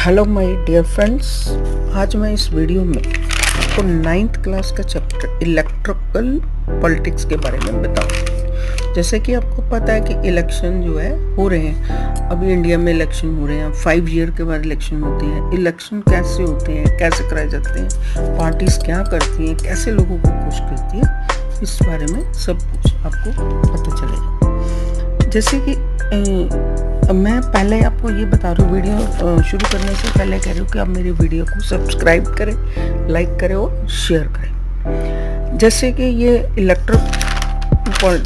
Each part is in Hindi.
हेलो माय डियर फ्रेंड्स, आज मैं इस वीडियो में आपको 9th क्लास का चैप्टर इलेक्ट्रिकल पॉलिटिक्स के बारे में बताऊँ। जैसे कि आपको पता है कि इलेक्शन जो है हो रहे हैं, अभी इंडिया में इलेक्शन हो रहे हैं, 5 ईयर के बाद इलेक्शन होती है। इलेक्शन कैसे होते हैं, कैसे कराए जाते हैं, पार्टीज क्या करती हैं, कैसे लोगों को खुश करती है, इस बारे में सब कुछ आपको पता चलेगा। जैसे कि मैं पहले आपको ये बता रही हूँ, वीडियो शुरू करने से पहले कह रही हूँ कि आप मेरी वीडियो को सब्सक्राइब करें, लाइक करें और शेयर करें। जैसे कि ये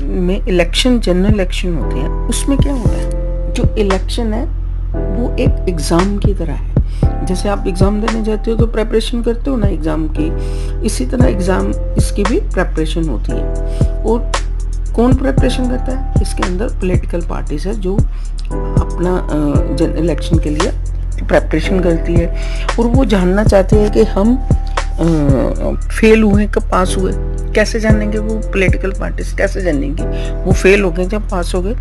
में इलेक्शन, जनरल इलेक्शन होते हैं, उसमें क्या होता है, जो इलेक्शन है वो एक एग्ज़ाम की तरह है। जैसे आप एग्ज़ाम देने जाते हो तो प्रेपरेशन करते हो ना एग्ज़ाम की, इसी तरह एग्ज़ाम इसकी भी प्रेपरेशन होती है। और कौन प्रेपरेशन करता है? इसके अंदर पॉलिटिकल पार्टीज है जो अपना इलेक्शन के लिए प्रेपरेशन करती है, और वो जानना चाहते हैं कि हम फेल हुए कब पास हुए। कैसे जानेंगे वो पॉलिटिकल पार्टीज, कैसे जानेंगे वो फेल हो गए जब पास हो गए?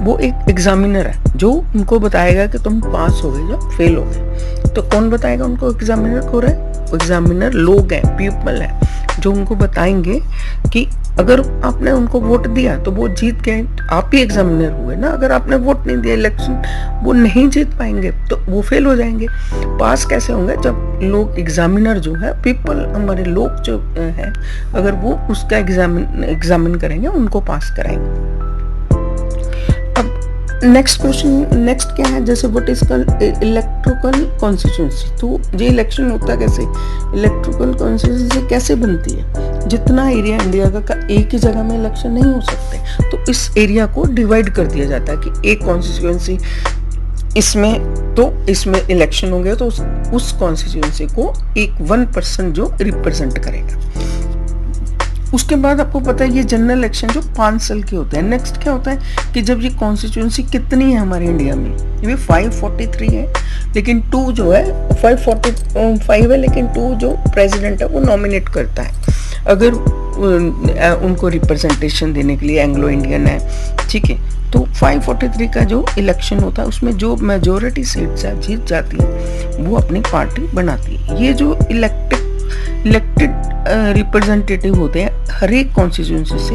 वो एक एग्जामिनर है जो उनको बताएगा कि तुम पास हो गए जब फेल हो गए। तो कौन बताएगा उनको? एग्जामिनर को रहे, एग्जामिनर लोग हैं, पीपल है, जो उनको बताएंगे कि अगर आपने उनको वोट दिया तो वो जीत गए, आप ही एग्जामिनर हुए ना। अगर आपने वोट नहीं दिया, इलेक्शन वो नहीं जीत पाएंगे तो वो फेल हो जाएंगे। पास कैसे होंगे? जब लोग, एग्जामिनर जो है, पीपल, हमारे लोग जो है, अगर वो उसका एग्जामिन करेंगे, उनको पास कराएंगे। नेक्स्ट क्वेश्चन, नेक्स्ट क्या है? जैसे what is called electrical constituency. तो ये इलेक्शन होता कैसे, इलेक्ट्रिकल कॉन्स्टिट्यूंसी कैसे बनती है? जितना एरिया इंडिया का एक ही जगह में इलेक्शन नहीं हो सकते, तो इस एरिया को डिवाइड कर दिया जाता है कि एक कॉन्स्टिट्यूंसी इसमें इलेक्शन हो गया तो उस कॉन्स्टिट्यूंसी को एक 1% जो रिप्रेजेंट करेगा। उसके बाद आपको पता है ये जनरल इलेक्शन जो 5 साल के होते हैं। नेक्स्ट क्या होता है कि जब ये कॉन्स्टिट्यूंसी कितनी है हमारे इंडिया में, ये 543 है, लेकिन 2 जो है 545 है, लेकिन 2 जो प्रेसिडेंट है वो नॉमिनेट करता है, अगर उनको रिप्रेजेंटेशन देने के लिए। एंग्लो इंडियन है, ठीक है। तो 543 का जो इलेक्शन होता है उसमें जो मेजोरिटी सीट्स जीत जाती है वो अपनी पार्टी बनाती है। ये जो इलेक्टेड रिप्रेजेंटेटिव होते हैं हर एक कॉन्स्टिट्यूंसी से,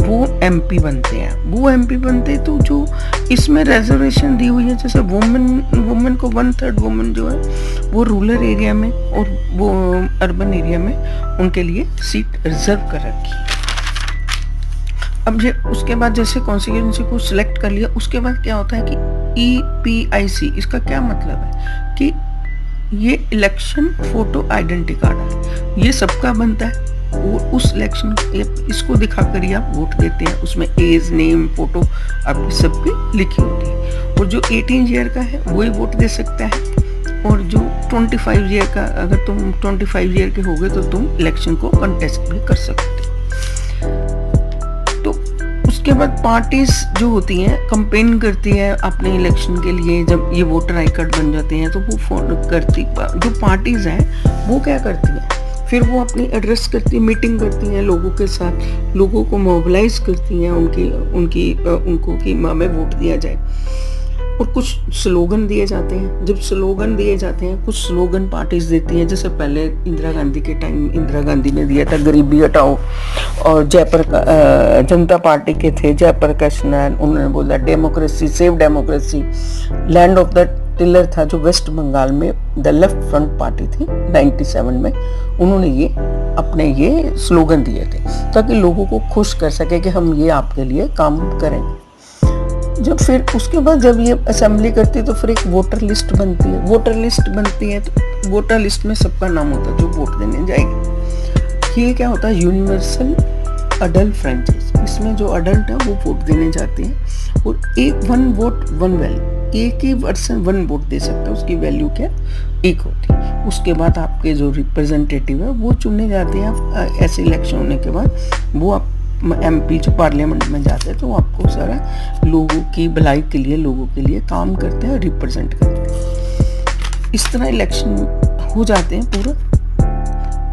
वो एमपी बनते हैं। वो एमपी बनते हैं तो जो इसमें रिजर्वेशन दी हुई है, जैसे वुमेन को 1/3 वुमेन जो है वो रूरल एरिया में और वो अर्बन एरिया में उनके लिए सीट रिजर्व कर रखी है। अब ये उसके बाद जैसे कॉन्स्टिट्यूंसी को सिलेक्ट कर लिया, उसके बाद क्या होता है कि EPIC, इसका क्या मतलब है कि ये इलेक्शन फोटो आइडेंटिटी कार्ड है, ये सबका बनता है। और उस इलेक्शन इसको दिखाकर ही आप वोट देते हैं। उसमें एज, नेम, फोटो आपकी सबकी लिखी होती है। और जो 18 ईयर का है वही वोट दे सकता है, और जो 25 ईयर का, अगर तुम 25 ईयर के हो गए तो तुम इलेक्शन को कंटेस्ट भी कर सकते हो। उसके बाद पार्टीज जो होती हैं कंपेन करती है अपने इलेक्शन के लिए। जब ये वोटर आई कार्ड बन जाते हैं तो वो फॉलो करती, जो पार्टीज हैं वो क्या करती हैं, फिर वो अपनी एड्रेस करती, मीटिंग करती हैं लोगों के साथ, लोगों को मोबिलाइज करती हैं उनको कि हमें वोट दिया जाए। और कुछ स्लोगन दिए जाते हैं। जब स्लोगन दिए जाते हैं, कुछ स्लोगन पार्टीज देती हैं। जैसे पहले इंदिरा गांधी के टाइम इंदिरा गांधी ने दिया था गरीबी हटाओ, और जनता पार्टी के थे जयप्रकाश नारायण, उन्होंने बोला democracy, save democracy. Land of the tiller था जो वेस्ट बंगाल में द लेफ्ट फ्रंट पार्टी थी 97 में, उन्होंने ये अपने ये स्लोगन दिए थे ताकि लोगों को खुश कर सके कि हम ये आपके लिए काम करेंगे। जब फिर उसके बाद जब ये असेंबली करती है तो फिर एक वोटर लिस्ट बनती है। वोटर लिस्ट बनती है तो वोटर लिस्ट में सबका नाम होता है जो वोट देने जाएगा। ये क्या होता है? Universal adult franchise. इसमें जो अडल्ट है वो वोट देने जाते हैं, और एक 1 वोट 1 वैल्यू, एक ही पर्सन 1 वोट दे सकता है, उसकी वैल्यू क्या एक होती है। उसके बाद आपके जो रिप्रेजेंटेटिव है वो चुने जाते हैं। ऐसे इलेक्शन होने के बाद वो आप MP जो पार्लियामेंट में जाते हैं तो आपको सारा लोगों की भलाई के लिए, लोगों के लिए काम करते हैं, रिप्रेजेंट करते हैं। इस तरह इलेक्शन हो जाते हैं पूरा।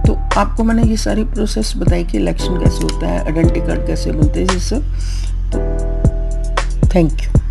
तो आपको मैंने ये सारी प्रोसेस बताई कि इलेक्शन कैसे होता है, आइडेंटिटी कार्ड कैसे बनते हैं, ये सब। तो थैंक यू।